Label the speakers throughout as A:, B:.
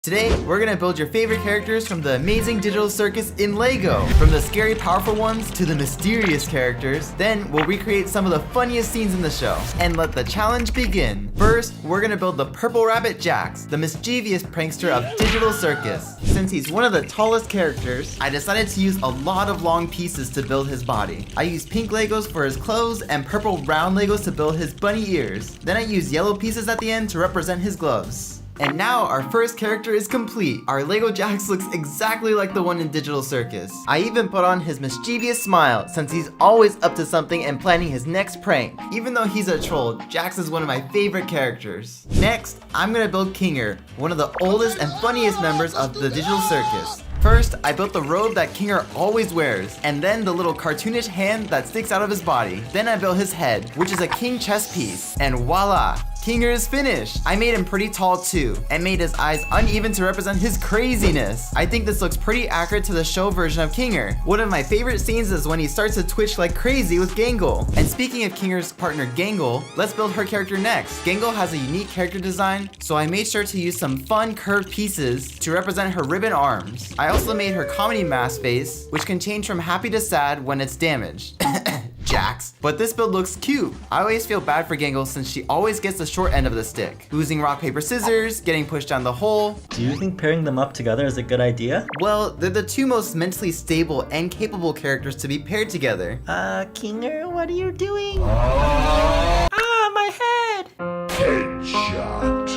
A: Today, we're gonna build your favorite characters from the Amazing Digital Circus in LEGO. From the scary, powerful ones to the mysterious characters. Then, we'll recreate some of the funniest scenes in the show. And let the challenge begin. First, we're gonna build the Purple Rabbit Jax, the mischievous prankster of Digital Circus. Since he's one of the tallest characters, I decided to use a lot of long pieces to build his body. I used pink Legos for his clothes and purple round Legos to build his bunny ears. Then I used yellow pieces at the end to represent his gloves. And now our first character is complete. Our Lego Jax looks exactly like the one in Digital Circus. I even put on his mischievous smile since he's always up to something and planning his next prank. Even though he's a troll, Jax is one of my favorite characters. Next, I'm gonna build Kinger, one of the oldest and funniest members of the Digital Circus. First, I built the robe that Kinger always wears, and then the little cartoonish hand that sticks out of his body. Then I built his head, which is a king chess piece, and voila! Kinger is finished! I made him pretty tall too, and made his eyes uneven to represent his craziness. I think this looks pretty accurate to the show version of Kinger. One of my favorite scenes is when he starts to twitch like crazy with Gangle. And speaking of Kinger's partner Gangle, let's build her character next. Gangle has a unique character design, so I made sure to use some fun curved pieces to represent her ribbon arms. I also made her comedy mask face, which can change from happy to sad when it's damaged. Jax. But this build looks cute. I always feel bad for Gangle since she always gets the short end of the stick. Losing rock, paper, scissors, getting pushed down the hole.
B: Do you think pairing them up together is a good idea?
A: Well, they're the two most mentally stable and capable characters to be paired together.
B: Kinger, what are you doing? My head!
C: Headshot.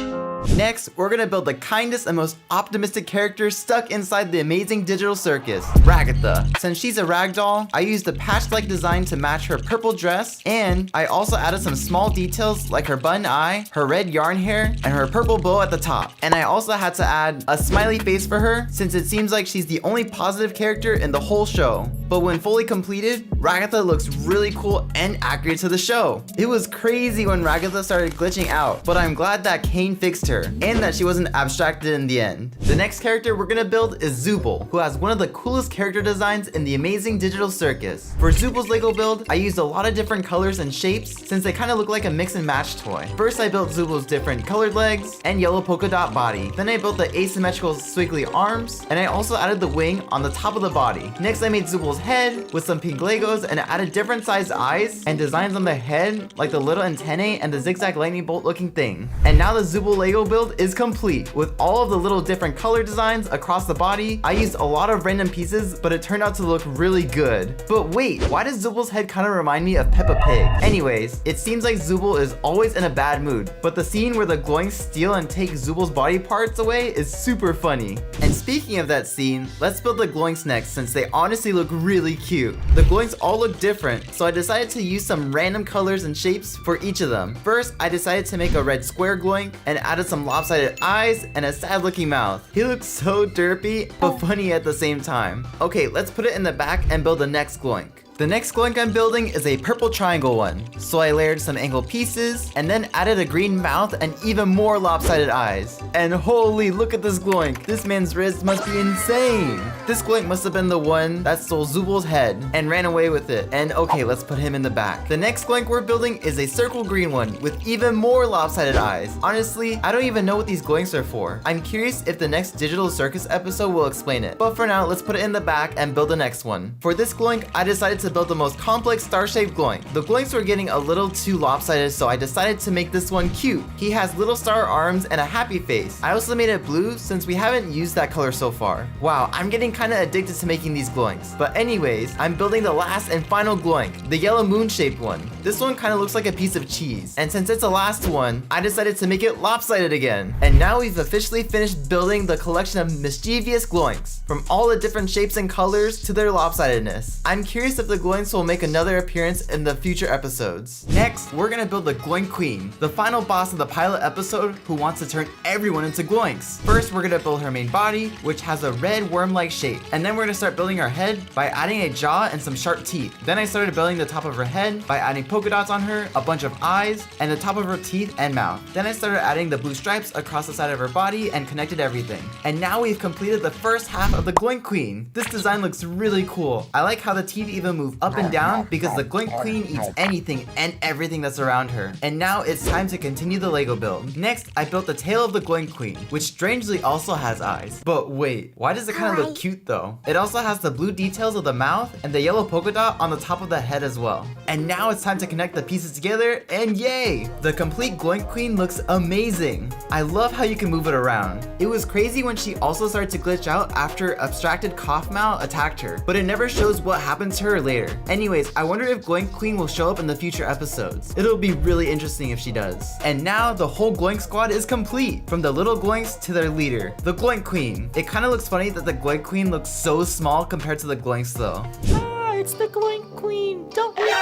A: Next, we're gonna build the kindest and most optimistic character stuck inside the Amazing Digital Circus, Ragatha. Since she's a ragdoll, I used a patch-like design to match her purple dress, and I also added some small details like her button eye, her red yarn hair, and her purple bow at the top. And I also had to add a smiley face for her, since it seems like she's the only positive character in the whole show. But when fully completed, Ragatha looks really cool and accurate to the show. It was crazy when Ragatha started glitching out, but I'm glad that Caine fixed her, and that she wasn't abstracted in the end. The next character we're gonna build is Zooble, who has one of the coolest character designs in the Amazing Digital Circus. For Zooble's Lego build, I used a lot of different colors and shapes since they kind of look like a mix and match toy. First, I built Zooble's different colored legs and yellow polka dot body. Then I built the asymmetrical squiggly arms, and I also added the wing on the top of the body. Next, I made Zooble's head with some pink Legos and added different sized eyes and designs on the head like the little antennae and the zigzag lightning bolt looking thing. And now the Zooble Lego build is complete. With all of the little different color designs across the body, I used a lot of random pieces, but it turned out to look really good. But wait, why does Zooble's head kind of remind me of Peppa Pig? Anyways, it seems like Zooble is always in a bad mood, but the scene where the glowing steal and take Zooble's body parts away is super funny. And speaking of that scene, let's build the glowings next since they honestly look really cute. The glowings all look different, so I decided to use some random colors and shapes for each of them. First, I decided to make a red square glowing and added some lopsided eyes and a sad looking mouth. He looks so derpy, but funny at the same time. Okay, let's put it in the back and build the next gloink. The next gloink I'm building is a purple triangle one. So I layered some angled pieces and then added a green mouth and even more lopsided eyes. And holy, look at this gloink. This man's wrist must be insane. This gloink must have been the one that stole Zooble's head and ran away with it. And okay, let's put him in the back. The next gloink we're building is a circle green one with even more lopsided eyes. Honestly, I don't even know what these gloinks are for. I'm curious if the next Digital Circus episode will explain it. But for now, let's put it in the back and build the next one. For this gloink, I decided to build the most complex star-shaped gloink. The gloinks were getting a little too lopsided, so I decided to make this one cute. He has little star arms and a happy face. I also made it blue since we haven't used that color so far. Wow, I'm getting kind of addicted to making these gloinks. But anyways, I'm building the last and final gloink, the yellow moon-shaped one. This one kind of looks like a piece of cheese. And since it's the last one, I decided to make it lopsided again. And now we've officially finished building the collection of mischievous gloinks, from all the different shapes and colors to their lopsidedness. I'm curious if the gloinks will make another appearance in the future episodes. Next, we're gonna build the Gloink Queen, the final boss of the pilot episode who wants to turn everyone into gloinks. First, we're gonna build her main body, which has a red worm-like shape. And then we're gonna start building her head by adding a jaw and some sharp teeth. Then I started building the top of her head by adding polka dots on her, a bunch of eyes, and the top of her teeth and mouth. Then I started adding the blue stripes across the side of her body and connected everything. And now we've completed the first half of the Gloink Queen. This design looks really cool. I like how the teeth even move move up and down because the Gloink Queen eats anything and everything that's around her. And now it's time to continue the Lego build. Next, I built the tail of the Gloink Queen, which strangely also has eyes. But wait, why does it kind of look cute though? It also has the blue details of the mouth and the yellow polka dot on the top of the head as well. And now it's time to connect the pieces together, and yay! The complete Gloink Queen looks amazing. I love how you can move it around. It was crazy when she also started to glitch out after abstracted Kaufmo attacked her, but it never shows what happened to her later. Anyways, I wonder if Gloink Queen will show up in the future episodes. It'll be really interesting if she does. And now the whole Gloink squad is complete, from the little Gloinks to their leader, the Gloink Queen. It kind of looks funny that the Gloink Queen looks so small compared to the Gloinks though.
B: It's the Gloink Queen. Don't eat me.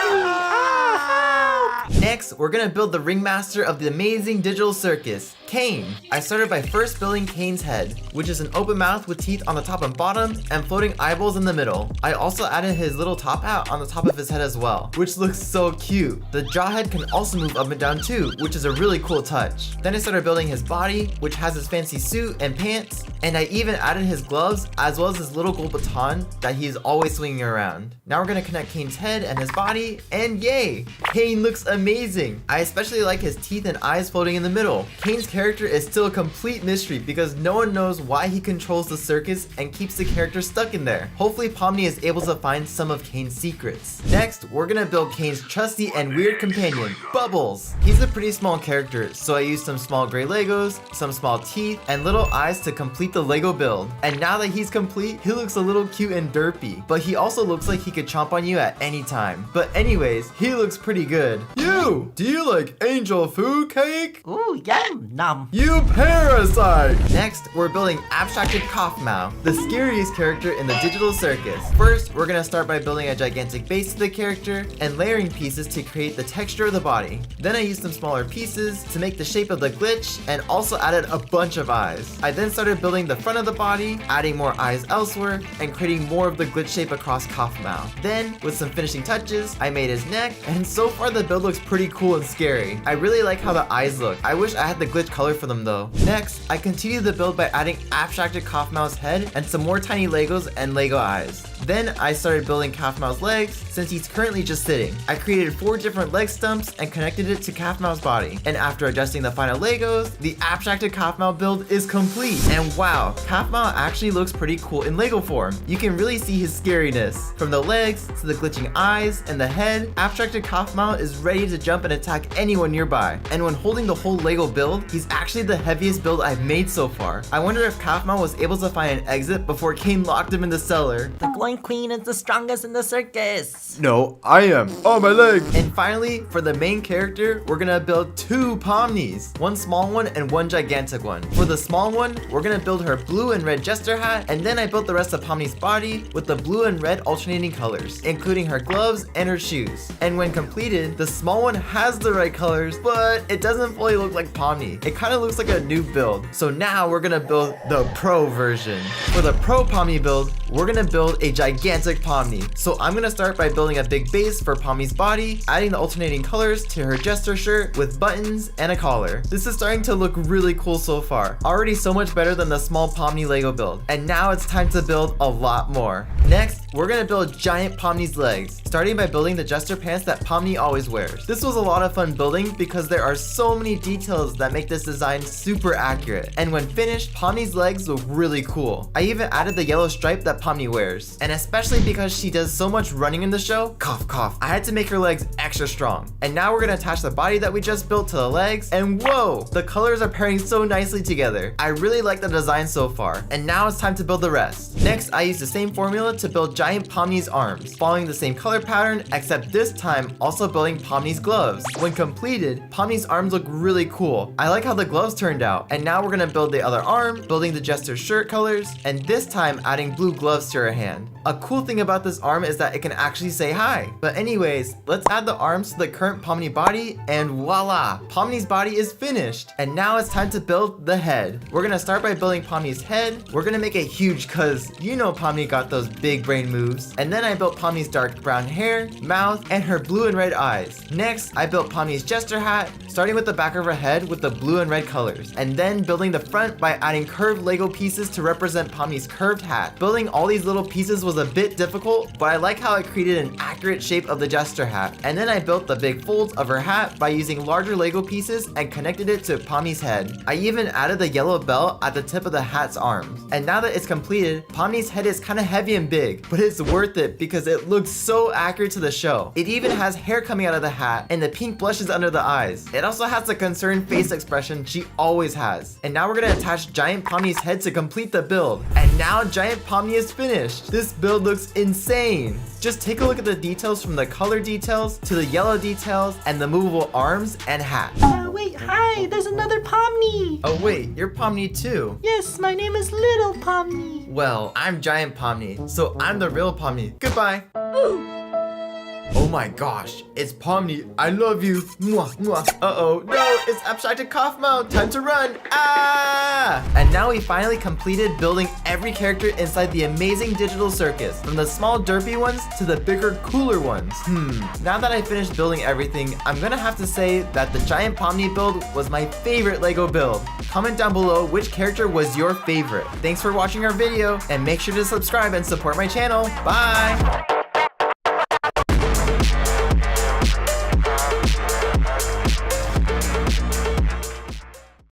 A: Next, we're gonna build the ringmaster of the Amazing Digital Circus, Caine. I started by first building Caine's head, which is an open mouth with teeth on the top and bottom and floating eyeballs in the middle. I also added his little top hat on the top of his head as well, which looks so cute. The jaw head can also move up and down too, which is a really cool touch. Then I started building his body, which has his fancy suit and pants, and I even added his gloves as well as his little gold baton that he is always swinging around. Now we're gonna connect Caine's head and his body, and yay! Caine looks amazing! I especially like his teeth and eyes floating in the middle. Caine's character is still a complete mystery because no one knows why he controls the circus and keeps the character stuck in there. Hopefully Pomni is able to find some of Caine's secrets. Next, we're gonna build Caine's trusty and weird companion, Bubbles. He's a pretty small character, so I used some small gray Legos, some small teeth, and little eyes to complete the Lego build. And now that he's complete, he looks a little cute and derpy, but he also looks like he could chomp on you at any time. But anyways, he looks pretty good. You! Do you like angel food cake?
B: Ooh, yum, nom.
A: You parasite! Next, we're building abstracted Kaufmo, the scariest character in the digital circus. First, we're gonna start by building a gigantic base to the character and layering pieces to create the texture of the body. Then I used some smaller pieces to make the shape of the glitch and also added a bunch of eyes. I then started building the front of the body, adding more eyes elsewhere, and creating more of the glitch shape across Kaufmo. Then, with some finishing touches, I made his neck, and so far the build looks pretty cool and scary. I really like how the eyes look. I wish I had the glitch color for them though. Next, I continued the build by adding abstracted Kaufmo's head and some more tiny Legos and Lego eyes. Then I started building Kaufmo's legs since he's currently just sitting. I created 4 different leg stumps and connected it to Kaufmo's body. And after adjusting the final Legos, the abstracted Kaufmo build is complete. And wow, Kaufmo actually looks pretty cool in Lego form. You can really see his scariness. From the legs to the glitching eyes and the head, abstracted Kaufmo is ready to jump and attack anyone nearby. And when holding the whole Lego build, he's actually the heaviest build I've made so far. I wonder if Kaufmo was able to find an exit before Caine locked him in the cellar.
B: The Gloink Queen is the strongest in the circus.
A: No, I am. Oh, my leg. And finally, for the main character, we're gonna build 2 Pomnis. One small one and one gigantic one. For the small one, we're gonna build her blue and red jester hat, and then I built the rest of Pomni's body with the blue and red alternating colors, including her gloves and her shoes. And when completed, the small one has the right colors, but it doesn't fully look like Pomni. It kind of looks like a new build. So now we're gonna build the pro version. For the pro Pomni build, we're gonna build a gigantic Pomni. So I'm gonna start by building a big base for Pomni's body, adding the alternating colors to her jester shirt with buttons and a collar. This is starting to look really cool so far. Already so much better than the small Pomni Lego build. And now it's time to build a lot more. Next, we're gonna build giant Pomni's legs, starting by building the jester pants that Pomni always wears. This was a lot of fun building because there are so many details that make this design super accurate. And when finished, Pomni's legs look really cool. I even added the yellow stripe that Pomni wears. And especially because she does so much running in the show, cough cough, I had to make her legs extra strong. And now we're gonna attach the body that we just built to the legs, and whoa, the colors are pairing so nicely together. I really like the design so far, and now it's time to build the rest. Next, I used the same formula to build giant Pomni's arms, following the same color pattern, except this time also building Pomni's gloves. When completed, Pomni's arms look really cool. I like how the gloves turned out. And now we're gonna build the other arm, building the jester's shirt colors, and this time adding blue gloves to her hand. A cool thing about this arm is that it can actually say hi. But anyways, let's add the arms to the current Pomni body, and voila! Pomni's body is finished. And now it's time to build the head. We're gonna start by building Pomni's head. We're gonna make it huge cause you know Pomni got those big big brain moves. And then I built Pomni's dark brown hair, mouth, and her blue and red eyes. Next, I built Pomni's jester hat, starting with the back of her head with the blue and red colors, and then building the front by adding curved Lego pieces to represent Pomni's curved hat. Building all these little pieces was a bit difficult, but I like how it created an accurate shape of the jester hat. And then I built the big folds of her hat by using larger Lego pieces and connected it to Pomni's head. I even added the yellow bell at the tip of the hat's arms. And now that it's completed, Pomni's head is kind of heavy and big, but it's worth it because it looks so accurate to the show. It even has hair coming out of the hat and the pink blushes under the eyes. It also has the concerned face expression she always has. And now we're gonna attach Giant Pomni's head to complete the build. And now Giant Pomni is finished. This build looks insane. Just take a look at the details, from the color details to the yellow details and the movable arms and hat.
B: Wait, hi, there's another Pomni.
A: Oh wait, you're Pomni too.
B: Yes, my name is Little Pomni.
A: Well, I'm Giant Pomni, so I'm the real Pomni. Goodbye. Oh my gosh, it's Pomni. I love you. Mwah, mwah. Uh-oh, no, it's abstracted Kaufmo. Time to run. Ah! And now we finally completed building every character inside the Amazing Digital Circus, from the small derpy ones to the bigger, cooler ones. Now that I finished building everything, I'm gonna have to say that the Giant Pomni build was my favorite Lego build. Comment down below which character was your favorite. Thanks for watching our video, and make sure to subscribe and support my channel. Bye!